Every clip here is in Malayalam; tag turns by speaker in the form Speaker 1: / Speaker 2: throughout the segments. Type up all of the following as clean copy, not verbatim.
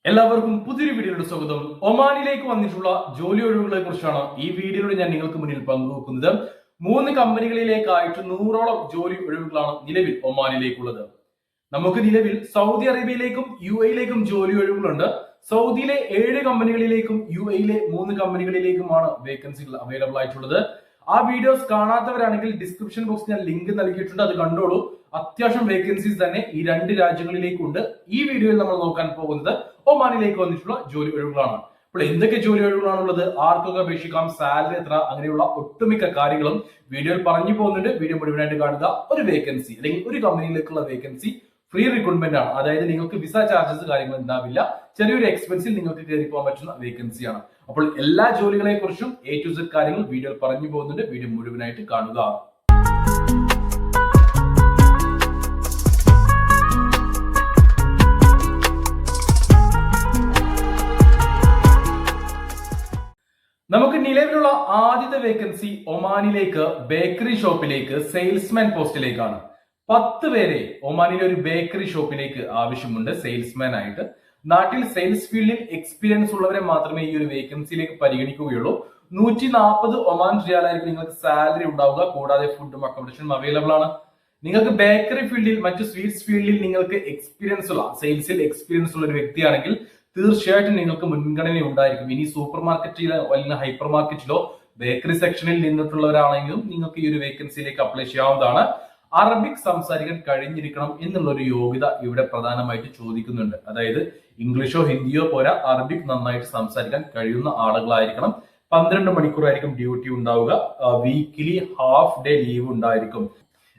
Speaker 1: എല്ലാവർക്കും പുതിയൊരു വീഡിയോയുടെ സ്വാഗതം. ഒമാനിലേക്ക് വന്നിട്ടുള്ള ജോലി ഒഴിവുകളെ കുറിച്ചാണ് ഈ വീഡിയോയിൽ ഞാൻ നിങ്ങൾക്ക് മുന്നിൽ പങ്കുവെക്കുന്നത്. 3 കമ്പനികളിലേക്കായിട്ട് 100ഓളം ജോലി ഒഴിവുകളാണ് നിലവിൽ ഒമാനിലേക്കുള്ളത്. നമുക്ക് നിലവിൽ സൗദി അറേബ്യയിലേക്കും UAE-യിലേക്കും ജോലി ഒഴിവുകളുണ്ട്. സൗദിയിലെ 7 കമ്പനികളിലേക്കും UAE-യിലെ 3 കമ്പനികളിലേക്കുമാണ് വേക്കൻസികൾ അവൈലബിൾ ആയിട്ടുള്ളത്. ആ വീഡിയോസ് കാണാത്തവരാണെങ്കിൽ ഡിസ്ക്രിപ്ഷൻ ബോക്സിൽ ഞാൻ ലിങ്ക് നൽകിയിട്ടുണ്ട്, അത് കണ്ടോളൂ. അത്യാവശ്യം വേക്കൻസീസ് തന്നെ ഈ 2 രാജ്യങ്ങളിലേക്കുണ്ട്. ഈ വീഡിയോയിൽ നമ്മൾ നോക്കാൻ പോകുന്നത് ഒമാനിലേക്ക് വന്നിട്ടുള്ള ജോലി ഒഴിവുകളാണ്. അപ്പോൾ എന്തൊക്കെ ജോലി ഒഴിവുകളാണുള്ളത്, ആർക്കൊക്കെ അപേക്ഷിക്കാം, സാലറി എത്ര, അങ്ങനെയുള്ള ഒട്ടുമിക്ക കാര്യങ്ങളും വീഡിയോയിൽ പറഞ്ഞു പോകുന്നുണ്ട്. വീഡിയോ മുഴുവനായിട്ട് കാണുക. ഒരു വേക്കൻസി അല്ലെങ്കിൽ ഒരു കമ്പനിയിലേക്കുള്ള വേക്കൻസി ഫ്രീ റിക്രൂട്ട്മെന്റ് ആണ്. അതായത് നിങ്ങൾക്ക് വിസ ചാർജസ് കാര്യങ്ങൾ ഉണ്ടാവില്ല. ചെറിയൊരു എക്സ്പെൻസിൽ നിങ്ങൾക്ക് കയറി പോകാൻ പറ്റുന്ന വേക്കൻസിയാണ്. അപ്പോൾ എല്ലാ ജോലികളെ കുറിച്ചും A to Z കാര്യങ്ങൾ വീഡിയോയിൽ പറഞ്ഞു പോകുന്നുണ്ട്. വീഡിയോ മുഴുവനായിട്ട് കാണുക. നമുക്ക് നിലവിലുള്ള ആദ്യത്തെ വേക്കൻസി ഒമാനിലേക്ക് ബേക്കറി ഷോപ്പിലേക്ക് സെയിൽസ്മാൻ പോസ്റ്റിലേക്കാണ്. 10 പേരെ ഒമാനിലെ ഒരു ബേക്കറി ഷോപ്പിലേക്ക് ആവശ്യമുണ്ട് സെയിൽസ്മാൻ ആയിട്ട്. നാട്ടിൽ സെയിൽസ് ഫീൽഡിൽ എക്സ്പീരിയൻസ് ഉള്ളവരെ മാത്രമേ ഈ ഒരു വേക്കൻസിയിലേക്ക് പരിഗണിക്കുകയുള്ളൂ. 140 ഒമാൻ റിയാലായിരിക്കും നിങ്ങൾക്ക് സാലറി ഉണ്ടാവുക. കൂടാതെ ഫുഡും അക്കോമഡേഷനും അവൈലബിൾ ആണ്. നിങ്ങൾക്ക് ബേക്കറി ഫീൽഡിൽ മറ്റു സ്വീറ്റ്സ് ഫീൽഡിൽ നിങ്ങൾക്ക് എക്സ്പീരിയൻസ് ഉള്ള സെയിൽസിൽ എക്സ്പീരിയൻസ് ഉള്ള ഒരു വ്യക്തിയാണെങ്കിൽ തീർച്ചയായിട്ടും നിങ്ങൾക്ക് മുൻഗണന ഉണ്ടായിരിക്കും. ഇനി സൂപ്പർ മാർക്കറ്റിലോ അല്ലെങ്കിൽ ഹൈപ്പർ മാർക്കറ്റിലോ ബേക്കറി സെക്ഷനിൽ നിന്നിട്ടുള്ളവരാണെങ്കിലും നിങ്ങൾക്ക് ഈ ഒരു വേക്കൻസിയിലേക്ക് അപ്ലൈ ചെയ്യാവുന്നതാണ്. അറബിക് സംസാരിക്കാൻ കഴിഞ്ഞിരിക്കണം എന്നുള്ള ഒരു യോഗ്യത ഇവിടെ പ്രധാനമായിട്ട് ചോദിക്കുന്നുണ്ട്. അതായത് ഇംഗ്ലീഷോ ഹിന്ദിയോ പോരാ, അറബിക് നന്നായിട്ട് സംസാരിക്കാൻ കഴിയുന്ന ആളുകളായിരിക്കണം. 12 മണിക്കൂറായിരിക്കും ഡ്യൂട്ടി ഉണ്ടാവുക. വീക്കിലി ഹാഫ് ഡേ ലീവ് ഉണ്ടായിരിക്കും.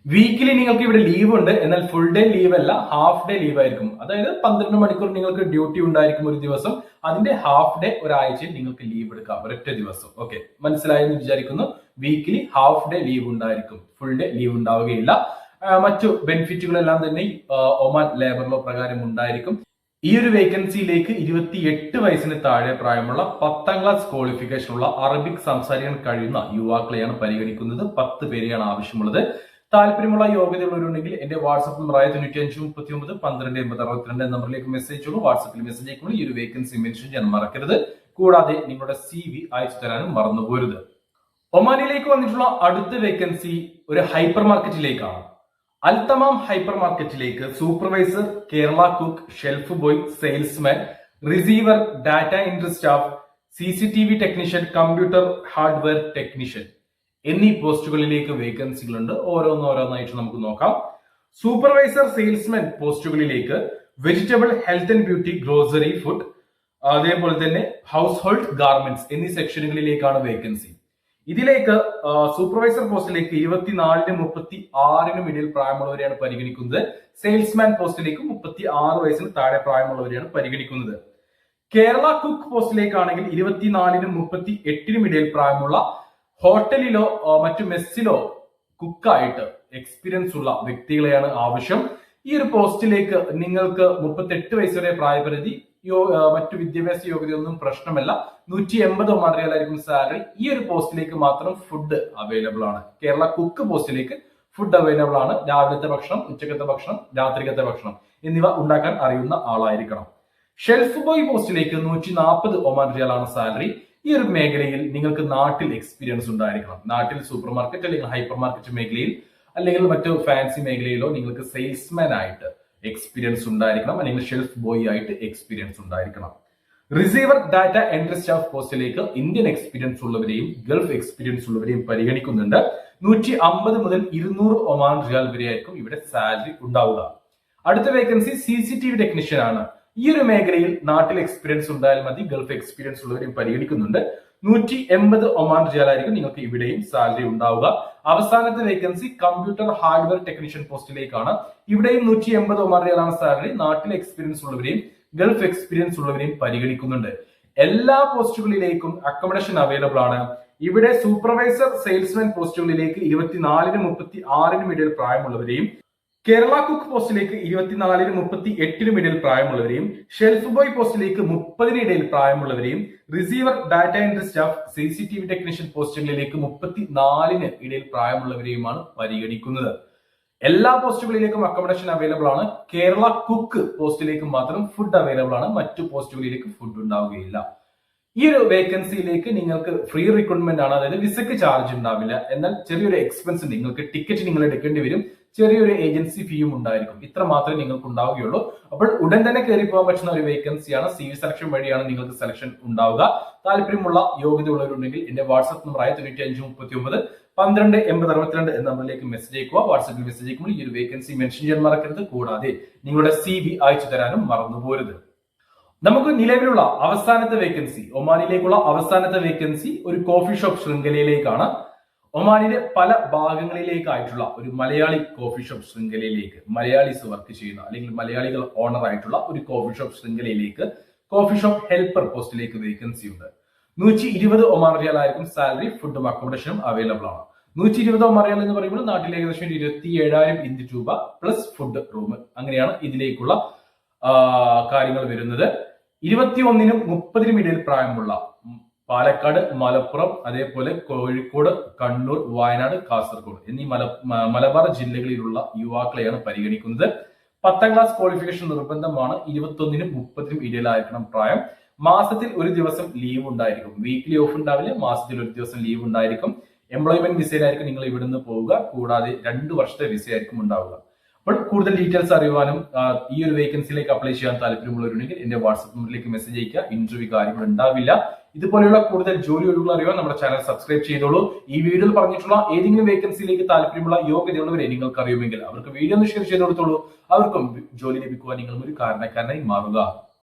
Speaker 1: വീക്കിലി നിങ്ങൾക്ക് ഇവിടെ ലീവ് ഉണ്ട്, എന്നാൽ ഫുൾ ഡേ ലീവ് അല്ല, ഹാഫ് ഡേ ലീവ് ആയിരിക്കും. അതായത് 12 മണിക്കൂർ നിങ്ങൾക്ക് ഡ്യൂട്ടി ഉണ്ടായിരിക്കും ഒരു ദിവസം. അതിന്റെ ഹാഫ് ഡേ ഒരാഴ്ചയിൽ നിങ്ങൾക്ക് ലീവ് എടുക്കാം, ഒരൊറ്റ ദിവസം. ഓക്കെ, മനസ്സിലായെന്ന് വിചാരിക്കുന്നു. വീക്കിലി ഹാഫ് ഡേ ലീവ് ഉണ്ടായിരിക്കും, ഫുൾ ഡേ ലീവ് ഉണ്ടാവുകയില്ല. മറ്റു ബെനിഫിറ്റുകളെല്ലാം തന്നെ ഒമാൻ ലേബർ ലോ പ്രകാരം ഉണ്ടായിരിക്കും. ഈ ഒരു വേക്കൻസിയിലേക്ക് 28 വയസ്സിന് താഴെ പ്രായമുള്ള 10ാം ക്ലാസ് ക്വാളിഫിക്കേഷൻ ഉള്ള അറബിക് സംസാരിക്കാൻ കഴിയുന്ന യുവാക്കളെയാണ് പരിഗണിക്കുന്നത്. 10 പേരെയാണ് ആവശ്യമുള്ളത്. താല്പര്യമുള്ള യോഗ്യതയുള്ളവരുണ്ടെങ്കിൽ എന്റെ വാട്സ്ആപ്പ് നമ്പർ 9539 12 80 62 നമ്പറിലേക്ക് മെസ്സേജ് ചെയ്യുള്ളൂ. വാട്സ്ആപ്പിൽ മെസ്സേജ് അയക്കുമ്പോൾ ഈ ഒരു വേക്കൻസി മെൻഷൻ ചെയ്യാൻ മറക്കരുത്. കൂടാതെ നിങ്ങളുടെ CV അയച്ചു തരാനും മറന്നുപോരുത്. ഒമാനിലേക്ക് വന്നിട്ടുള്ള അടുത്ത വേക്കൻസി ഒരു ഹൈപ്പർ മാർക്കറ്റിലേക്കാണ്. അൽതമാം ഹൈപ്പർ മാർക്കറ്റിലേക്ക് supervisor, Kerala cook, shelf boy, salesman, receiver, data entry staff, CCTV technician, computer hardware technician എന്നീ പോസ്റ്റുകളിലേക്ക് വേക്കൻസികളുണ്ട്. ഓരോന്നായിട്ട് നമുക്ക് നോക്കാം. സൂപ്പർവൈസർ സെയിൽസ്മാൻ പോസ്റ്റുകളിലേക്ക് vegetable, health and beauty, grocery, food, അതേപോലെ തന്നെ ഹൗസ് ഹോൾഡ് ഗാർമെന്റ്സ് എന്നീ സെക്ഷനുകളിലേക്കാണ് വേക്കൻസി. ഇതിലേക്ക് സൂപ്പർവൈസർ പോസ്റ്റിലേക്ക് 24-നും 36-നും ഇടയിൽ പ്രായമുള്ളവരെയാണ് പരിഗണിക്കുന്നത്. സെയിൽസ്മാൻ പോസ്റ്റിലേക്ക് 36 വയസ്സിന് താഴെ പ്രായമുള്ളവരെയാണ് പരിഗണിക്കുന്നത്. കേരള കുക്ക് പോസ്റ്റിലേക്കാണെങ്കിൽ 24-നും 38-നും ഇടയിൽ പ്രായമുള്ള ഹോട്ടലിലോ മറ്റു മെസ്സിലോ കുക്കായിട്ട് എക്സ്പീരിയൻസ് ഉള്ള വ്യക്തികളെയാണ് ആവശ്യം. ഈ ഒരു പോസ്റ്റിലേക്ക് നിങ്ങൾക്ക് 38 വയസ്സ് വരെ പ്രായപരിധി, മറ്റു വിദ്യാഭ്യാസ യോഗ്യതയൊന്നും പ്രശ്നമല്ല. 180 ഒമാൻ റിയാലായിരിക്കും സാലറി. ഈ ഒരു പോസ്റ്റിലേക്ക് മാത്രം ഫുഡ് അവൈലബിൾ ആണ്. കേരള കുക്ക് പോസ്റ്റിലേക്ക് ഫുഡ് അവൈലബിൾ ആണ്. രാവിലത്തെ ഭക്ഷണം, ഉച്ചക്കത്തെ ഭക്ഷണം, രാത്രികത്തെ ഭക്ഷണം എന്നിവ ഉണ്ടാക്കാൻ അറിയുന്ന ആളായിരിക്കണം. ഷെൽഫ് ബോയ് പോസ്റ്റിലേക്ക് 140 ഒമാൻ റിയാലാണ് സാലറി. ഈ ഒരു മേഖലയിൽ നിങ്ങൾക്ക് നാട്ടിൽ എക്സ്പീരിയൻസ് ഉണ്ടായിരിക്കണം. നാട്ടിൽ സൂപ്പർ മാർക്കറ്റ് അല്ലെങ്കിൽ ഹൈപ്പർ മാർക്കറ്റ് മേഖലയിൽ അല്ലെങ്കിൽ മറ്റു ഫാൻസി മേഖലയിലോ നിങ്ങൾക്ക് സെയിൽസ്മാൻ ആയിട്ട് എക്സ്പീരിയൻസ് ഉണ്ടായിരിക്കണം, അല്ലെങ്കിൽ ഷെൽഫ് ബോയ് ആയിട്ട് എക്സ്പീരിയൻസ് ഉണ്ടായിരിക്കണം. റിസീവർ, ഡാറ്റ എൻട്രി സ്റ്റാഫ് പോസ്റ്റിലേക്ക് ഇന്ത്യൻ എക്സ്പീരിയൻസ് ഉള്ളവരെയും ഗൾഫ് എക്സ്പീരിയൻസ് ഉള്ളവരെയും പരിഗണിക്കുന്നുണ്ട്. 150 മുതൽ 200 ഒമാൻ റിയാൽ വരെയായിരിക്കും ഇവിടെ സാലറി ഉണ്ടാവുക. അടുത്ത വേക്കൻസി CCTV ടെക്നീഷ്യൻ ആണ്. ഈ ഒരു മേഖലയിൽ നാട്ടിൽ എക്സ്പീരിയൻസ് ഉണ്ടായാൽ മതി, ഗൾഫ് എക്സ്പീരിയൻസ് ഉള്ളവരെയും പരിഗണിക്കുന്നുണ്ട്. 180 ഒമാൻ റിയാലായിരിക്കും നിങ്ങൾക്ക് ഇവിടെയും സാലറി ഉണ്ടാവുക. അവസാനത്തെ വേക്കൻസി കമ്പ്യൂട്ടർ ഹാർഡ്വെയർ ടെക്നീഷ്യൻ പോസ്റ്റിലേക്കാണ്. ഇവിടെയും 180 ഒമാൻ റിയാലാണ് സാലറി. നാട്ടിൽ എക്സ്പീരിയൻസ് ഉള്ളവരെയും ഗൾഫ് എക്സ്പീരിയൻസ് ഉള്ളവരെയും പരിഗണിക്കുന്നുണ്ട്. എല്ലാ പോസ്റ്റുകളിലേക്കും അക്കോമഡേഷൻ അവൈലബിൾ ആണ്. ഇവിടെ സൂപ്പർവൈസർ സെയിൽസ്മാൻ പോസ്റ്റുകളിലേക്ക് 24-നും 36-നും ഇടയിൽ പ്രായമുള്ളവരെയും, കേരള കുക്ക് പോസ്റ്റിലേക്ക് 24-നും 38-നും ഇടയിൽ പ്രായമുള്ളവരെയും, ഷെൽഫ് ബോയ് പോസ്റ്റിലേക്ക് 30-ന് ഇടയിൽ പ്രായമുള്ളവരെയും, receiver, data entry staff, CCTV technician പോസ്റ്റുകളിലേക്ക് 34-ന് ഇടയിൽ പ്രായമുള്ളവരെയുമാണ് പരിഗണിക്കുന്നത്. എല്ലാ പോസ്റ്റുകളിലേക്കും അക്കോമഡേഷൻ അവൈലബിൾ ആണ്. കേരള കുക്ക് പോസ്റ്റിലേക്ക് മാത്രം ഫുഡ് അവൈലബിൾ ആണ്. മറ്റു പോസ്റ്റുകളിലേക്ക് ഫുഡ് ഉണ്ടാവുകയില്ല. ഈ ഒരു വേക്കൻസിയിലേക്ക് നിങ്ങൾക്ക് ഫ്രീ റിക്രൂട്ട്മെന്റ് ആണ്, അതായത് വിസയ്ക്ക് ചാർജ് ഉണ്ടാവില്ല. എന്നാൽ ചെറിയൊരു എക്സ്പെൻസ്, നിങ്ങൾക്ക് ടിക്കറ്റ് നിങ്ങൾ എടുക്കേണ്ടി വരും, ചെറിയൊരു ഏജൻസി ഫീയും ഉണ്ടായിരിക്കും. ഇത്ര മാത്രമേ നിങ്ങൾക്ക് ഉണ്ടാവുകയുള്ളൂ. അപ്പോൾ ഉടൻ തന്നെ കയറി പോകാൻ പറ്റുന്ന ഒരു വേക്കൻസിയാണ്. CV സെലക്ഷൻ വഴിയാണ് നിങ്ങൾക്ക് സെലക്ഷൻ ഉണ്ടാവുക. താല്പര്യമുള്ള യോഗ്യതയുള്ളവരുണ്ടെങ്കിൽ എന്റെ വാട്സ്ആപ്പ് നമ്പറായ 9539128062 എന്ന നമ്പറിലേക്ക് മെസ്സേജ് അയക്കുക. വാട്സ്ആപ്പിൽ മെസ്സേജ് അയക്കുമ്പോൾ ഈ ഒരു വേക്കൻസി മെൻഷൻ ചെയ്യാൻ മറക്കരുത്. കൂടാതെ നിങ്ങളുടെ CV അയച്ചു തരാനും മറന്നുപോരുത്. നമുക്ക് നിലവിലുള്ള അവസാനത്തെ വേക്കൻസി, ഒമാനിലേക്കുള്ള അവസാനത്തെ വേക്കൻസി ഒരു കോഫി ഷോപ്പ് ശൃംഖലയിലേക്കാണ്. ഒമാനിലെ പല ഭാഗങ്ങളിലേക്കായിട്ടുള്ള ഒരു മലയാളി കോഫി ഷോപ്പ് ശൃംഖലയിലേക്ക്, മലയാളീസ് വർക്ക് ചെയ്യുന്ന അല്ലെങ്കിൽ മലയാളികൾ ഓണർ ആയിട്ടുള്ള ഒരു കോഫി ഷോപ്പ് ശൃംഖലയിലേക്ക് കോഫി ഷോപ്പ് ഹെൽപ്പർ പോസ്റ്റിലേക്ക് വേക്കൻസി ഉണ്ട്. 120 ഒമാൻ റിയാൽ ആയിരിക്കും സാലറി. ഫുഡും അക്കോമഡേഷനും അവൈലബിൾ ആണ്. 120 ഒമാൻ റിയാൽ എന്ന് പറയുമ്പോൾ നാട്ടിൽ ഏകദേശം 27,000 ഇന്ത്യൻ രൂപ പ്ലസ് ഫുഡ് റൂം. അങ്ങനെയാണ് ഇതിലേക്കുള്ള കാര്യങ്ങൾ വരുന്നത്. 21നും 30നും ഇടയിൽ പ്രായമുള്ള പാലക്കാട്, മലപ്പുറം, അതേപോലെ കോഴിക്കോട്, കണ്ണൂർ, വയനാട്, കാസർഗോഡ് എന്നീ മലബാർ ജില്ലകളിലുള്ള യുവാക്കളെയാണ് പരിഗണിക്കുന്നത്. 10ാം ക്ലാസ് ക്വാളിഫിക്കേഷൻ നിർബന്ധമാണ്. 21നും 30നും ഇടയിലായിരിക്കണം പ്രായം. മാസത്തിൽ ഒരു ദിവസം ലീവ് ഉണ്ടായിരിക്കും. വീക്ക്ലി ഓഫ് ഉണ്ടാവില്ല, മാസത്തിൽ ഒരു ദിവസം ലീവ് ഉണ്ടായിരിക്കും. എംപ്ലോയ്മെന്റ് വിസയിലായിരിക്കും നിങ്ങൾ ഇവിടുന്ന് പോവുക. കൂടാതെ 2 വർഷത്തെ വിസ ആയിരിക്കും ഉണ്ടാവുക. അപ്പോൾ കൂടുതൽ ഡീറ്റെയിൽസ് അറിയുവാനും ഈ ഒരു വേക്കൻസിയിലേക്ക് അപ്ലൈ ചെയ്യാൻ താല്പര്യമുള്ളവരുണ്ടെങ്കിൽ എന്റെ വാട്സ്ആപ്പ് നമ്പറിലേക്ക് മെസ്സേജ് അയക്കുക. ഇന്റർവ്യൂ കാര്യങ്ങൾ ഉണ്ടാവില്ല. ഇതുപോലെയുള്ള കൂടുതൽ ജോലി ഒഴിവുകൾ അറിയാൻ നമ്മുടെ ചാനൽ സബ്സ്ക്രൈബ് ചെയ്തോളൂ. ഈ വീഡിയോയിൽ പറഞ്ഞിട്ടുള്ള ഏതെങ്കിലും വേക്കൻസിയിലേക്ക് താല്പര്യമുള്ള യോഗ്യതയുള്ളവരെ നിങ്ങൾക്ക് അറിയുമെങ്കിൽ അവർക്ക് വീഡിയോ ഒന്ന് ഷെയർ ചെയ്ത് കൊടുത്തോളൂ. അവർക്കും ജോലി ലഭിക്കുവാൻ നിങ്ങളും ഒരു കാരണക്കാരനായി മാറുക.